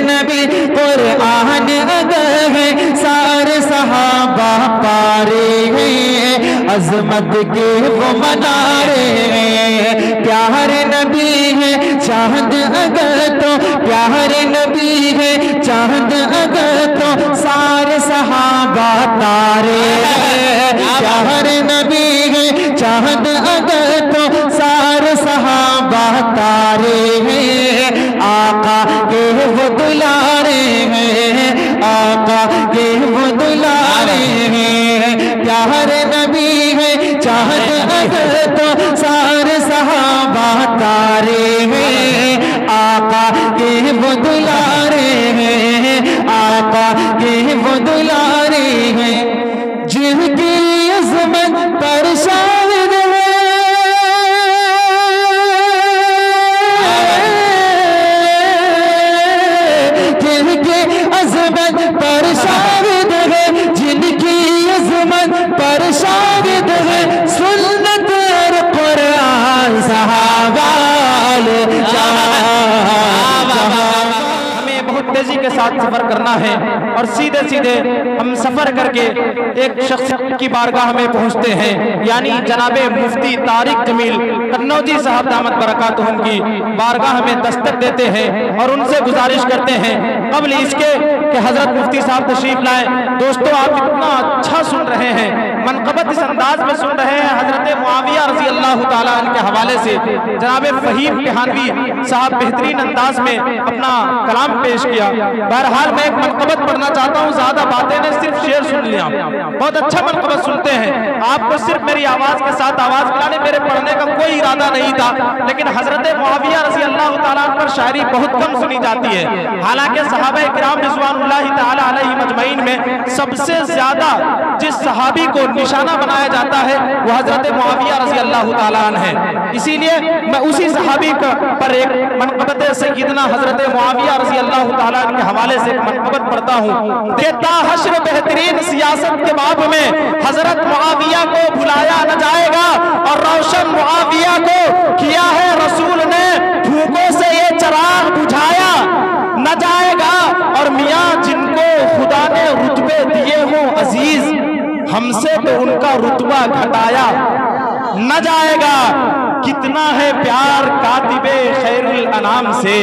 नबी कुरान अगर है सारे सहाबा पारे हैं, अजमत के वो मनारे हैं। प्यारे नबी है चांद अगर तो, प्यारे नबी है चांद अगर तो सारे सहाबा तारे हैं। प्यारे नबी है चांद अगर तो सारे सहाबा तारे हैं। आका के वो दुलारे हैं, आका के वो दुलारे हैं। प्यारे नबी है चाहत अगर तो सारे सहाबा तारे हैं। आका के वो दुलारे हैं, आका के वो दुलारे हैं। जिनकी अज़मत पर शाहिद है, जिनकी अज़मत पर शाहिद है, जिनकी अज़मत पर शाहिद है। सुन्नत और कुरान सहाबा तेजी के साथ सफर करना है और सीधे सीधे हम सफर करके एक शख्स की बारगाह में पहुंचते हैं, यानी जनाबे मुफ्ती तारिक जमील कन्नौजी साहब दामत बरकातुहुम की बारगाह में दस्तक देते हैं और उनसे गुजारिश करते हैं कबल इसके कि हजरत मुफ्ती साहब तशरीफ लाए। दोस्तों, आप इतना अच्छा सुन रहे हैं, मनक़बत इस अंदाज में सुन रहे हैं। हजरत मुआविया रज़ी अल्लाह ताला अन्हु के हवाले से जनाबे फहीम तिहानवी साहब बेहतरीन अंदाज में अपना कलाम पेश किया। बहरहाल मैं एक मनक़बत पढ़ना चाहता हूँ, ज्यादा बातें ने, सिर्फ शेर सुन लिया। बहुत अच्छा मनक़बत सुनते हैं। आपको सिर्फ मेरी आवाज के साथ आवाज मिलाने, मेरे पढ़ने का कोई इरादा नहीं था, लेकिन हजरत मुआविया रज़ी अल्लाह ताला अन्हु पर शायरी बहुत कम सुनी जाती है। हालांकि सहाबा किराम रिज़वानुल्लाहि ताला अलैहिम अजमईन में सबसे ज्यादा जिस सहाबी को निशाना बनाया जाता है वो हजरत मुआविया रज़ी अल्लाह ताला अन्हु है। इसीलिए मैं उसी सहाबी पर एक मनक़बत सय्यदना हजरत मुआविया रज़ी अल्लाह ताला अन्हु के हवाले से एक मनक़बत पढ़ता हूँ कि ताहश्र बेहतरीन सियासत के बाब में हजरत मुआविया को भुलाया न जाएगा और रोशन मुआविया को किया है रसूल ने भूखों से ये चराग बुझाया न जाएगा। और मियाँ जिनको खुदा ने रुतबे दिए हों अजीज, हमसे तो उनका रुतबा घटाया न जाएगा। कितना है प्यार कातिबे खैरुल अनाम से।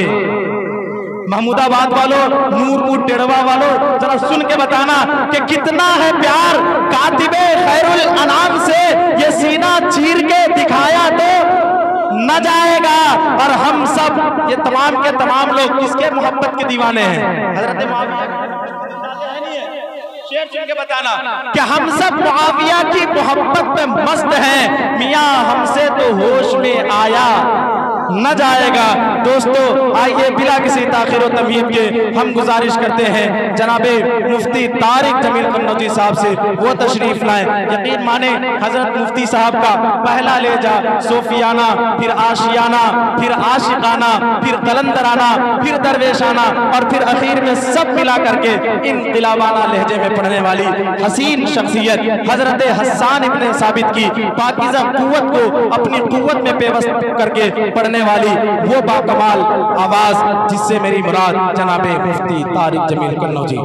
महमूदाबाद वालों, नूरपुर टेड़वा वालों, जरा सुन के बताना कि कितना है प्यार कातिबे खैरुल अनाम से। ये सीना चीर के दिखाया तो न जाएगा। और हम सब ये तमाम के तमाम लोग किसके मोहब्बत के दीवाने हैं? हजरत मुआविया। शेर सुन के बताना कि हम सब मुआविया की मोहब्बत में मस्त हैं। मियाँ हमसे तो होश में आया न जाएगा। दोस्तों, आइए बिला किसी ताखिर व तमहीद के हम गुजारिश करते हैं जनाबे मुफ्ती तारिक जमील कन्नौजी साहब से वो तशरीफ लाएं। यकीन माने हजरत मुफ्ती साहब का पहला लेजा सोफियाना, फिर आशियाना, फिर आशिकाना, फिर कलंदराना, फिर दरवेशाना और फिर आखिर में सब मिला करके इनक़िलाबाना लहजे में पढ़ने वाली हसीन शख्सियत हजरत हस्सान इब्ने साबित की पाकीज़ा कुव्वत को अपनी कुव्वत में पेवस्त करके पढ़ने वाली वो बाकमाल आवाज जिससे मेरी मुराद जनाबे मुफ्ती तारिक जमील कन्नौजी।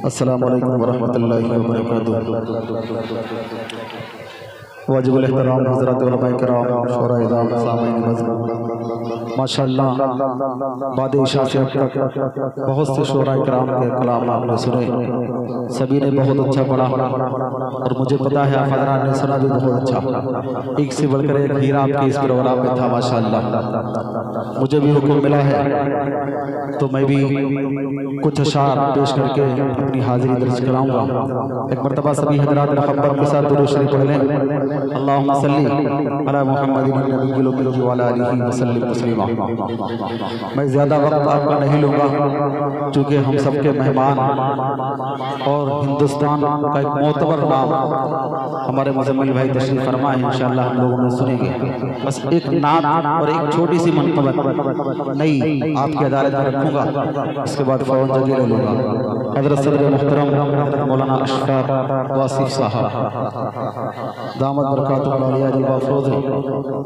अस्सलामु अलैकुम वरहमतुल्लाहि वबरकातुहू। वाजिबुल एहतराम हज़रात उलमाए किराम, शोराए इज़ाम, सामीन मज़हब, माशाअल्लाह बाद इशा से अब तक बहुत से शोराए किराम के कलाम आपने सुने, सभी ने बहुत अच्छा पढ़ा और मुझे पता है आप हज़रात ने सुना भी बहुत अच्छा। एक से बढ़कर एक हीरा आपके इस प्रोग्राम में था माशाअल्लाह। मुझे भी हुक्म मिला है तो मैं भी कुछ अशार पेश करके अपनी हाजिरी दर्ज कराऊंगा। एक मरतबा सभी हज़रात मोहब्बत के साथ दुरूद शरीफ पढ़ लें। अल्लाहुम्मा सल्ली अला मुहम्मदिन नबिय्यिल उम्मी व अला आलिहि व सल्लिम तस्लीमा। मैं ज़्यादा वक्त आपका नहीं लूँगा चूँकि हम सबके मेहमान और हिंदुस्तान का एक मोतबर नाम हमारे मुज़म्मिल भाई तशरीफ़ फरमा है, इंशाअल्लाह हम लोगों में सुनेंगे। बस एक नात और एक छोटी सी मनक़बत नई आपकी अदालत में रखूँगा, इसके बाद फ़ौरन जगह ले लूँगा। हज़रत सदर मुहतरम मौलाना अशफाक वासिफ साहब दामत दामद बरकातुहु अलिया जल्वा अफरोज़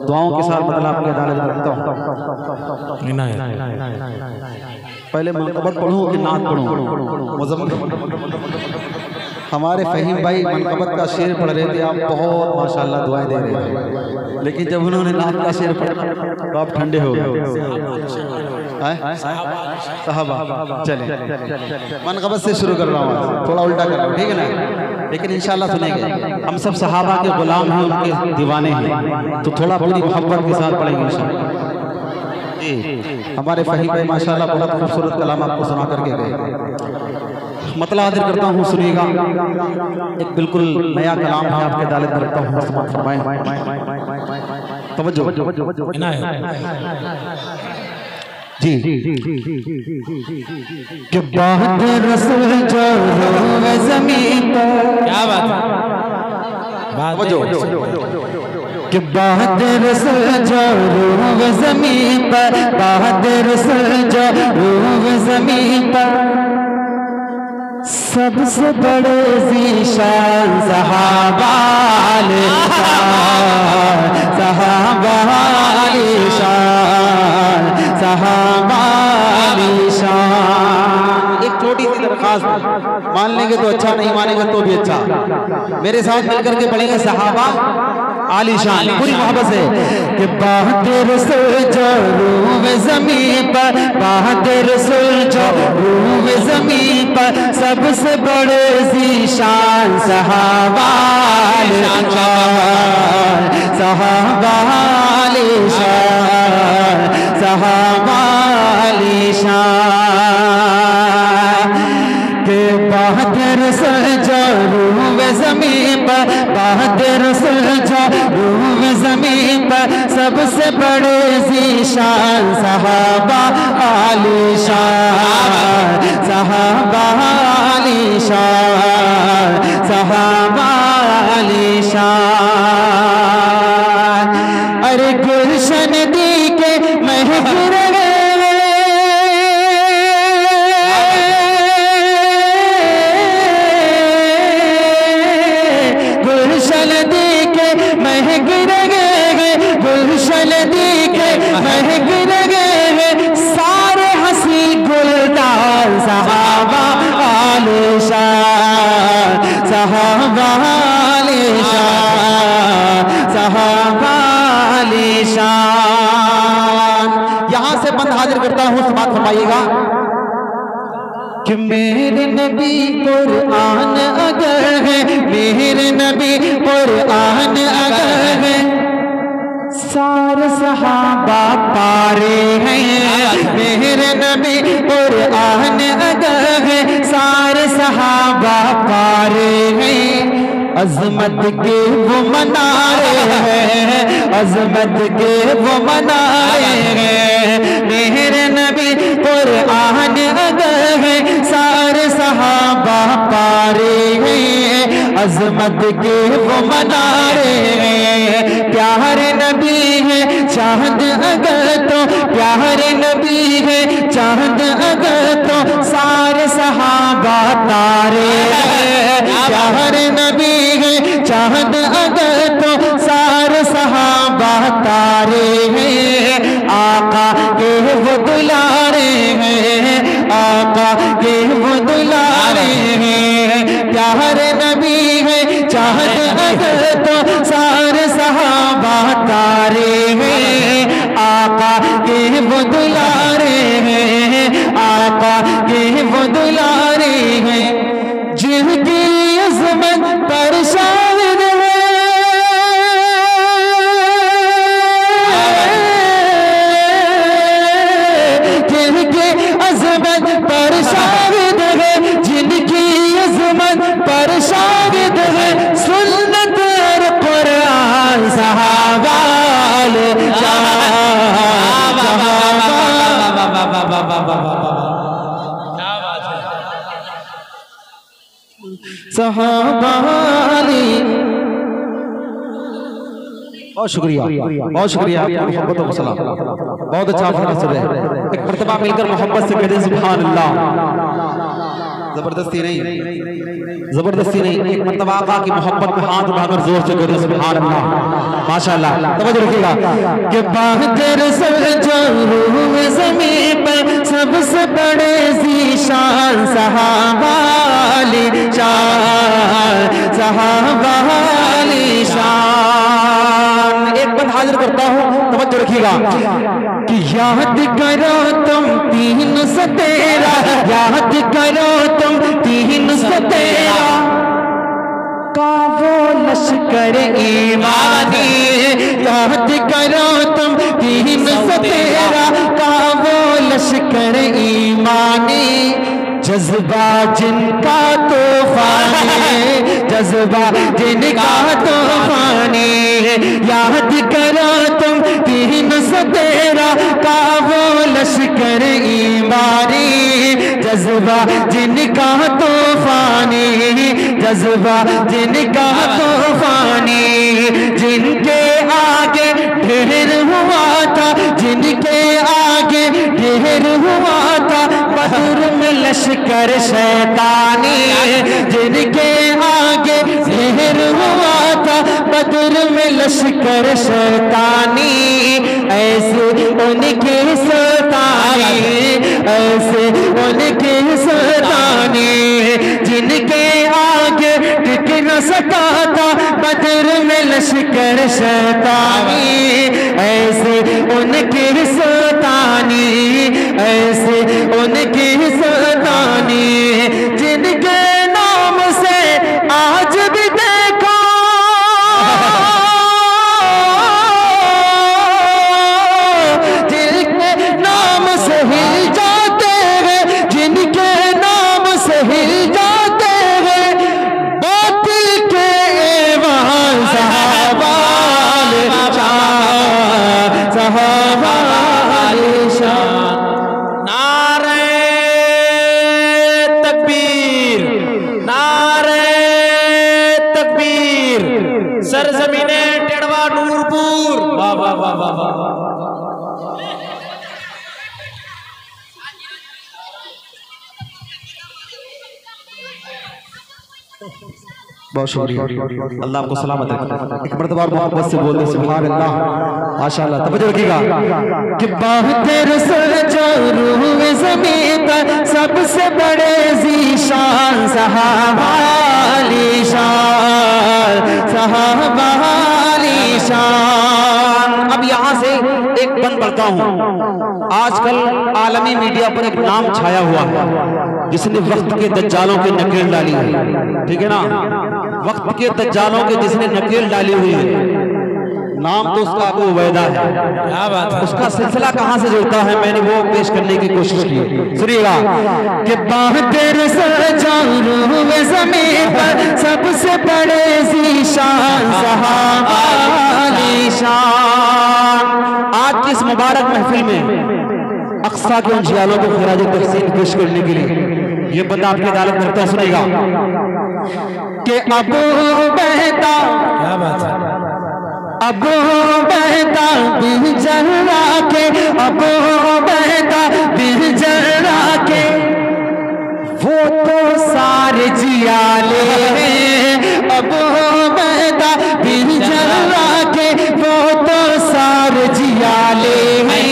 दुआओं के साथ मतलब आपकी अदालत में रखता हूँ। पहले मनक़बत पढ़ूँ कि नात पढ़ूँ? हमारे फ़हीम भाई मनक़बत का शेर पढ़ रहे थे, आप बहुत माशाअल्लाह दुआएं दे रहे थे, लेकिन जब उन्होंने नात का शेर पढ़ा तो आप ठंडे हो गए। साहबा चले मनक़बत से शुरू कर रहा हूँ, थोड़ा उल्टा कर रहा हूँ, ठीक है ना, लेकिन इंशाअल्लाह सुनेंगे। हम सब सहाबा के गुलाम हैं, उनके दीवाने हैं, तो थोड़ा पूरी मोहब्बत के साथ पढ़ेंगे इंशाअल्लाह। हमारे फ़हीम भाई माशाअल्लाह बहुत खूबसूरत कलाम आपको सुना करके गए। मतलब हाजिर करता हूँ, सुनिएगा। एक बिल्कुल नया कलाम है, आपके अदालत में रखता हूँ, समाअत फरमाएं। तवज्जो जी कि बहुत रसूल जो रोवे ज़मीन पर, क्या बात है, तवज्जो कि बहुत रसूल जो रोवे ज़मीन पर, बहुत रसूल जो रोवे ज़मीन पर, सबसे बड़े ज़ीशान सहाबा एक छोटी सी दरखास्त, मान लेंगे तो अच्छा, नहीं मानेंगे तो भी अच्छा। मेरे साथ मिलकर के पढ़ेंगे सहाबा आलीशान, पूरी मोहब्बत से। कि बहादुर जो रूह ज़मीन पर, बहादुर जो रूह ज़मीन पर, सबसे बड़े ज़ीशान सहाबा सहाबा सहाबा के बहादुर जो रूह ज़मीन पर, बहादुर जो रूह ज़मीन पर, सबसे बड़े ज़ीशान सहाबा आलीशान सहाबा आलीशान सहाबा आलीशान। अरे गुलशन दी के महक रहे, गुलशन दी के महक रहे, गुलशन दी के महक रहे, सारे हंसी गुलदार सहाबा आलीशान सहाबा आलीशान सहाबा आलीशान। यहाँ से बंद हाजिर करता हूँ, समाअत फरमाइएगा। कि मेरे नबी कुरान अगर है, मेरे नबी कुरान अगर है, सारे सहाबा पारे हैं। मेरे नबी कुरान अगर है, सारे सहाबा पारे हैं। अज़मत के वो मनारे हैं, अज़मत के वो मनारे हैं। मेरे नबी कुरान अगर है, सारे सहाबा पारे हैं। अज़मत के वो मनारे हैं। प्यारे नबी है चांद अगर तो, प्यारे नबी है चांद अगर तो, सारे सहाबा तारे हैं। प्यारे नबी है चांद अगर तो, सारे सहाबा तारे हैं। आका के वो दुलारे हैं, आका के वो दुलारे हैं। प्यारे नबी है चांद अगर तो, सारे सहाबा तारे हैं। आका के वो दुलारे हैं, आका के वो दुलारे हैं। जिनकी अज़मत पर शाहिद है, जिनकी अज़मत पर शाहिद है, जिनकी अज़मत पर शाहिद है। सुन्नत और कुरान सहाबा सहाबाली। बहुत शुक्रिया, बहुत शुक्रिया, मोहब्बत और सलाम। बहुत अच्छा फरमाया। एक मर्तबा मिलकर मोहब्बत से कह दे सुभान अल्लाह। जबरदस्ती नहीं, जबरदस्ती नहीं, एक मतलब आका की मोहब्बत में हाथ उठाकर जोर से करें सुभान अल्लाह, माशाअल्लाह। तवज्जो रखिएगा कि बहादुर सल्लल्लाहु ज़मीन पर सबसे बड़े ज़ीशान सहाबा अली शान, सहाबा अली शान। एक बंद हाजिर करता हूँ, तवज्जो रखिएगा कि याद करो तुम 313, याद करो तुम 313 का वो लश्कर ईमानी, याद करो तुम 313 का वो लश्कर ईमानी। जज्बा जिनका तूफानी, जज्बा जिनका तूफानी, याद करो तुम 313 का वो लश्कर ईमानी। जज्बा जिनका तूफानी, जज्बा जिनका तूफानी, जिनके आगे ढेर हुआ था, जिनके आगे ढेर हुआ था बदर में लश्कर शैतानी, जिनके आगे ढेर हुआ था बदर में लश्कर शैतानी। ऐसे उनके सतानी, ऐसे उनके सतानी, जिनके आगे टिक न सका था बदर में लश्कर शैतानी। ऐसे उनके सतानी, ऐसे उनके सतानी, जिनके नाम से आज भी देखो जिनके नाम से हिल जाते हैं, जिनके नाम से हिल जाते हैं बातिल के ऐवान सहाबा अली शान, सहाबा अली शान। नारे तकबीर, नारे तकबीर। सरजमीने टेढ़वा नूरपुर, वाह वाह वाह वाह वाह। बहुत शुक्रिया, अल्लाह आपको सलामत रखे। एक मर्तबा मोहब्बत से बोल दे सुभान अल्लाह, माशाअल्लाह। तवज्जो रखिएगा कि बहादुर सल्लल्लाहु ज़मीन पर सबसे बड़े ज़ीशान सहाबा अली शान, सहाबा अली शान। अब यहाँ से एक बंद पढ़ता हूँ। आजकल आलमी मीडिया पर एक नाम छाया हुआ है जिसने वक्त के दज्जालों की नकेल डाली है, ठीक है ना, वक्त के दज्जालों के जिसने नकेल डाली हुई है, नाम तो उसका अबू उबैदा है। क्या बात है। उसका सिलसिला कहाँ से जुड़ता है मैंने वो पेश करने की कोशिश की, सुनिएगा। कि बहादुर सल्लल्लाहु ज़मीन पर सबसे बड़े ज़ीशान सहाबा अली शान। आज की इस मुबारक महफिल में अक्सा के उन जियालों को खराज तहसीन पेश करने के लिए ये बंदा आपकी अदालत में रखता, सुनेगा कि अबू उबैदा, क्या बात है। अबू उबैदा बिन जर्राह के, अबू उबैदा बिन जर्राह के वो तो सारे जियाले हैं। अबू उबैदा बिन जर्राह के वो तो सारे जियाले हैं।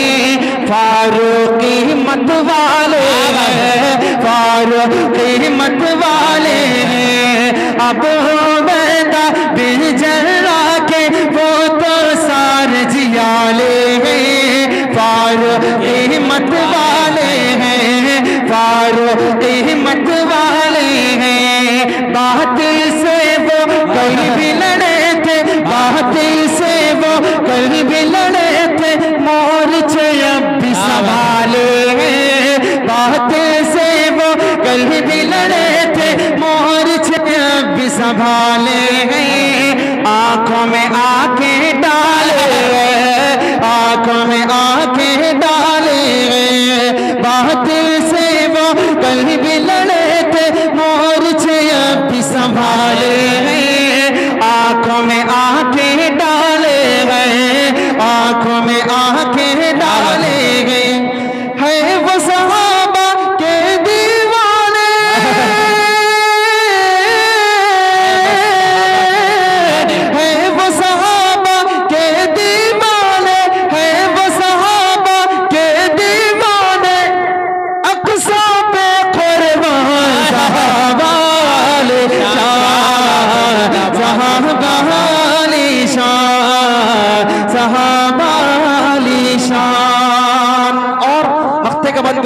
फारूकी मत वाले हैं, फारूकी मत वाले हैं। अबू उबैदा बिन जर्राह के वो तो सारे जियाले हैं। फारूकी मत वाले हैं, फारूकी मत वाले हैं। बातिल से वो कहीं भी लड़े थे, बातिल से वो कहीं भी लड़े थे, मोर्चे अब भी संभाले हैं। बातिल से वो कहीं भी लड़े थे, मोर्चे अब भी संभाले हैं। आंखों में आंखें डाले, आंखों में आंखें डाले, बातिल से वो कहीं भी लड़े थे, मोर्चे अब भी संभाले हैं। आंखों में आंखें डाले गए, आंखों में आंखें डाले गए। है वो सहाबा के दीवाने,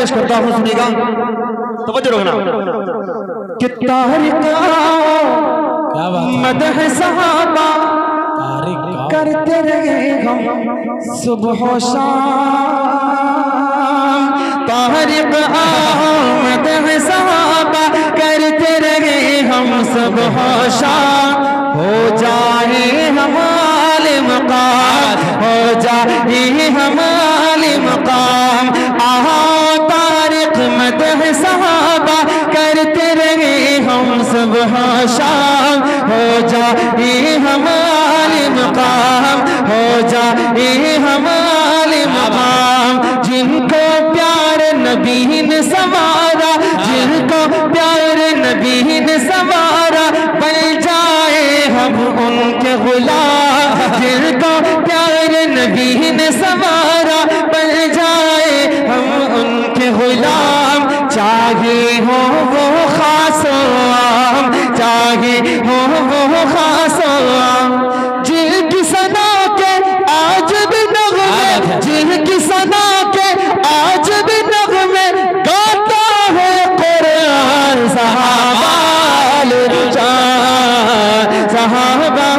पेश करता हूँ, सुनिएगा, तवज्जो रखना। कि मदह सहाबा करते रहे हम सुबह शाम, तारिक मदह सहाबा करते रहे हम सुबह शाम। हो जाए हमारे मकाम, हो जाए हमारे मकाम, आहा तारिक मदह सहाबा करते रहे हम सुबह शाम। हो जाए हमारे मकाम, हो जाए हमारे मकाम। जिनको प्यार नबी ने संवारा, जिनको प्यार नबी ने संवारा, बन जाए हम उनके गुलाम। जिनको प्यार नबी ने संवारा, बन जाए हम उनके गुलाम। चाहे हो वो खासो आम, चाहे हो वो खासो आम, जिनकी सना के आज भी नगमे, जिनकी सना के आज भी नगमे गाता है कुरान। सहाबा शान, सहाबा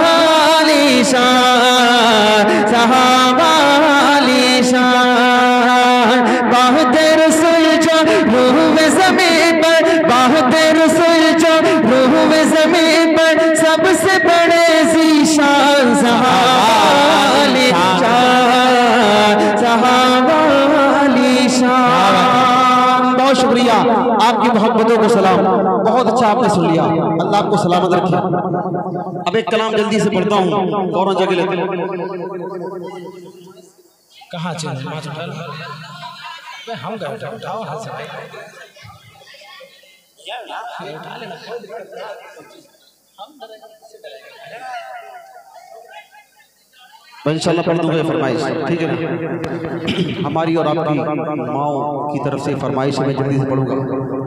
शान, सहाबा शान। बाहते रसूल जो रूह में ज़मीन पर, बाहते रसूल जो रूह में ज़मीन पर, सबसे बड़े ज़ीशान सहाबा शान, सहाबा शान। बहुत शुक्रिया, आपकी मोहब्बतों को सलाम। बहुत अच्छा आपने सुन लिया, अल्लाह आपको सलामत रखे। अब एक कलाम जल्दी से पढ़ता हूँ, फौरन जगह लेते हैं। कहाँ चल हम गए, उठाओ हाथ से उठा लेना। इंशाल्लाह पढ़ दूंगा फरमाइश, ठीक है ना? हमारी और आपकी माओ की तरफ से फरमाइश मैं जल्दी से पढ़ूंगा।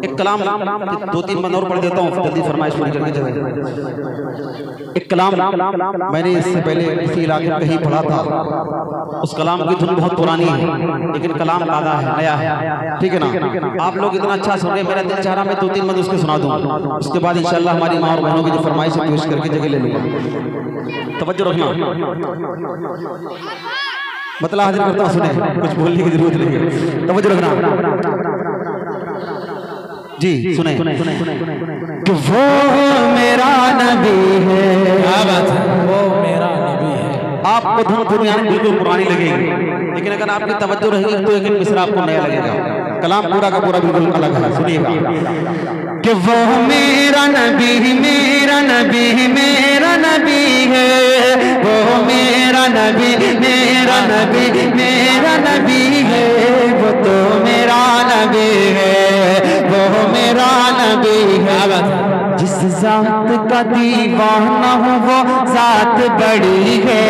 एक कलाम 2-3 बंद और पढ़ देता हूँ, जल्दी फरमाइश पूरी करके जगह। एक कलाम मैंने इससे पहले किसी इलाके में कहीं पढ़ा था, उस कलाम की धुन बहुत पुरानी है, लेकिन कलाम ताज़ा है, नया है, ठीक है ना? आप लोग इतना अच्छा सुन रहे, मेरा दिल चाह रहा मैं 2-3 बंद उसके सुना दूँ। उसके बाद इंशाल्लाह हमारी माँ और बहनों की जो फरमाइश है पेश करके जगह ले लूँगा। तवज्जो रखना, मतलब हाजिर करता हूँ, सुने, कुछ बोलने की जरूरत नहीं है, तवज्जो रखना जी। सुने कि वो मेरा नबी है, क्या बात है, वो मेरा नबी है। आपको धुन बिल्कुल पुरानी लगेगी, लेकिन अगर आपकी तवज्जो रहेगी तो एक मिसरा आपको नया लगेगा। कलाम पूरा का पूरा बिल्कुल अलग है, सुनिएगा। कि वो मेरा नबी, मेरा नबी, मेरा नबी है, वो मेरा नबी, मेरा नबी, मेरा नबी है, वो तो मेरा नबी है, वो मेरा नबी है। जिस जात का दीवाना हो वो जात बड़ी है,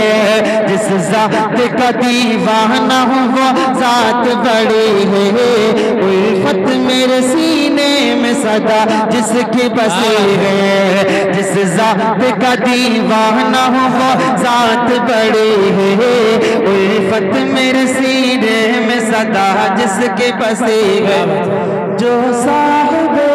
जिस जात का दीवाना हो वो जात बड़ी है। उल्फत मेरे सीने में सदा जिसकी बसी है, जिस जात का दीवाना हो वो जात बड़ी है। उल्फत मेरे सीने में सदा जिसकी बसी है। जो साहिबे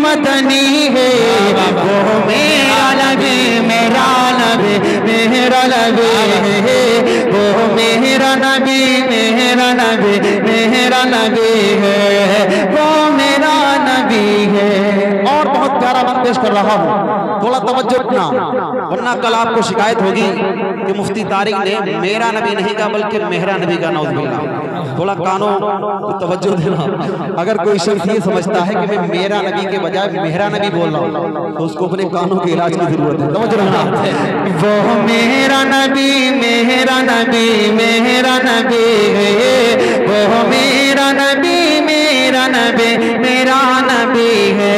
मदनी है, वो मेरा नबी, मेरा नबी, मेरा नबी है, वो मेरा नबी, मेरा नबी, मेरा नबी है, वो मेरा नबी है। और बहुत प्यारा बात पेश कर रहा हूँ, थोड़ा तवज्जो रखना, वरना कल आपको शिकायत होगी कि मुफ्ती तारिक ने मेरा नबी नहीं कहा बल्कि मेहरा नबी का, नौज़ुबिल्लाह। थोड़ा कानों को तवज्जो देना। अगर कोई शख्स ये समझता है कि मैं मेरा नबी के बजाय मेहरा नबी बोल रहा हूँ तो उसको अपने कानों के इलाज की जरूरत है, तवज्जो रखना। वो मेरा नबी, मेरा नबी, मेरा नबी है, वो मेरा नबी, मेरा नबी, मेरा नबी है,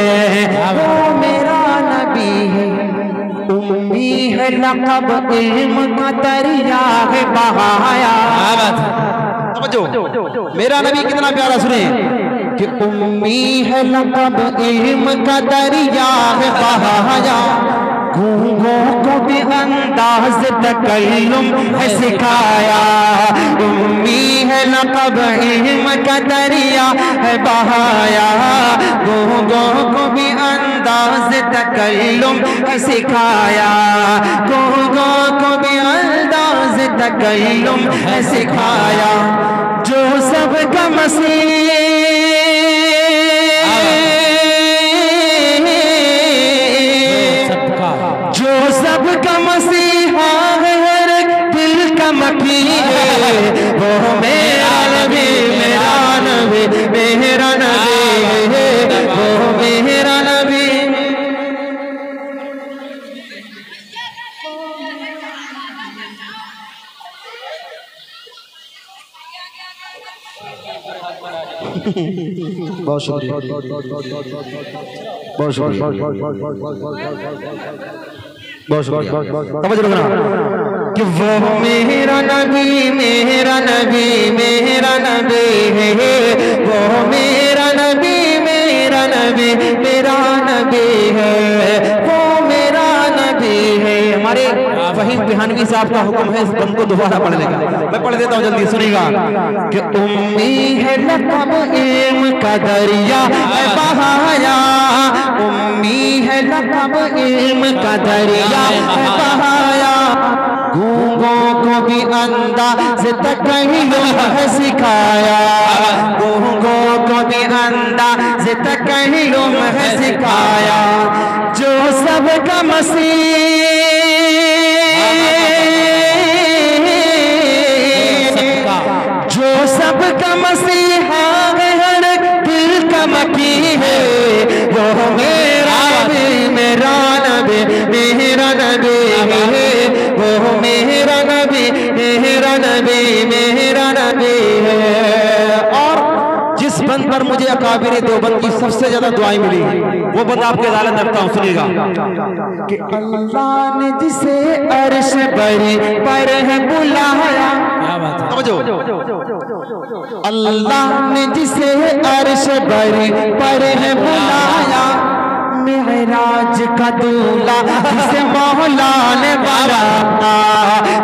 वो मेरा नबी है। उम्मी है लक़ब इल्म का दरिया है बहाया। मेरा नबी कितना प्यारा, सुने। कि उम्मी है लक़ब इल्म का दरिया है बहाया, गूंगों को भी अंदाज तकल्लुम है सिखाया। उम्मी है लक़ब इल्म का दरिया है बहाया, गूंगों को भी अंदाज तकल्लुम है सिखाया, गूंगों को भी अंदाज तकल्लुम है सिखाया। जो सबका मसीह, जो सबका मसीहा है, हर दिल का मकी है, वो मेरा नबी, मेरा नबी, मेरा नबी है, वो मेरा नबी। बहुत शुक्रिया, बहुत शुक्रिया, बहुत शुक्रिया। समझ लो ना कि वो मेरा नबी, मेरा नबी, मेरा नबी है, वो मेरा नबी, मेरा नबी, मेरा नबी है, वो मेरा नबी है। हमारे फहीम बिहानवी साहब का हुक्म है, इस बंद को दोबारा पढ़ लेगा, मैं पढ़ देता हूँ जल्दी सुनिएगा। कि उम्मी है लक़ब इल्म का दरिया है बहाया, उम्मी है लक़ब इल्म का दरिया है बहाया, गूंगों को भी अंदाज़ तकल्लुम है सिखाया, गूंगों को भी अंदाज़ तकल्लुम है सिखाया। जो सबका मसीह, जो सबका मसीहा है, हर दिल का मकी है, वो मेरा नबी, मेरा नबी, मेरा नबी है, वो मेरा नबी, मेरा नबी, मेरा नबी है। और जिस बंद पर मुझे अकाबिर देवबंद की सबसे ज्यादा दुआएं मिली, वो बंद आपके अदालत रखता हूँ, सुनिएगा। कि अल्लाह ने जिसे अर्श बरी पर है बुलाया, समझो, अल्लाह ने जिसे अर्श बरी पर है बुलाया, मेहराज का दूल्हा जिसे मौला ने बनाया,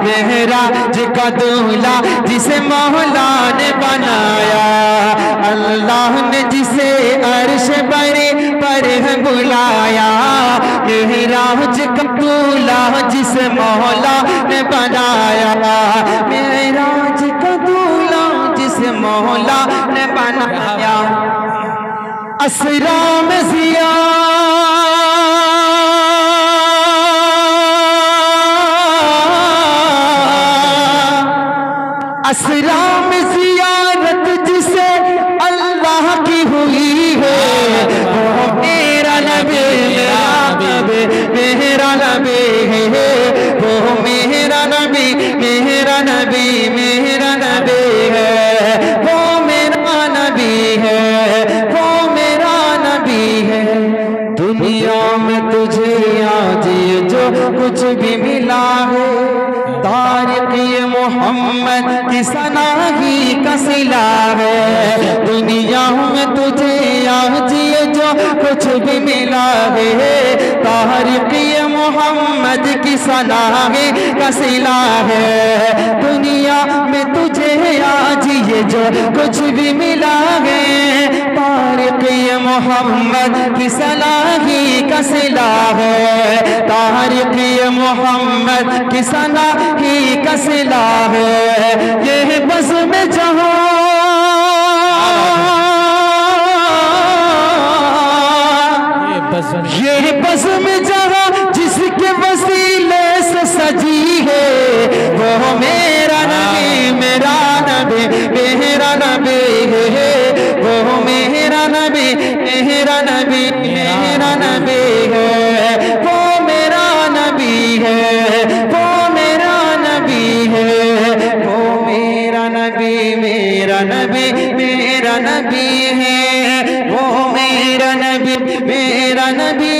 मेहराज का दूल्हा जिसे मौला ने बनाया, अल्लाह ने जिसे अर्श बरी पर है बुलाया, मेहराज का दूल्हा जिसे मौला ने बनाया, मेहराज का दूल्हा जिसे मौला ने बनाया। असरा में ज़िया, असरा में ज़ियारत जिसे अल्लाह की हुई है, वो मेरा नबी, मेरा नबी, मेरा नबी है, वो मेरा नबी, मेरा नबी, मेरा नबी है, वो मेरा नबी है, वो मेरा नबी है। दुनिया में तुझे आज ये जो कुछ भी मिला है, तारीख़ ये मोहम्मद की सना ही का सिला है। दुनिया में तुझे आज ये जो कुछ भी मिला है, तारीख़ ये मोहम्मद की सना ही का सिला है। दुनिया में तुझे आज ये जो कुछ भी मिला है, तारीख़ ये मोहम्मद की सना ही का सिला है, तारीख़ ये मोहम्मद की सना ही का सिला है। ये बस में जहाँ, ये बस में जहाँ जिसके वसीले से सजी है, वो मेरा नबी, मेरा नबी, मेरा नबी है, वो मेरा नबी, मेरा नबी, मेरा नबी है, वो मेरा नबी है, वो मेरा नबी है, वो मेरा नबी, मेरा नबी, मेरा नबी है, वो मेरा नबी, मेरा नबी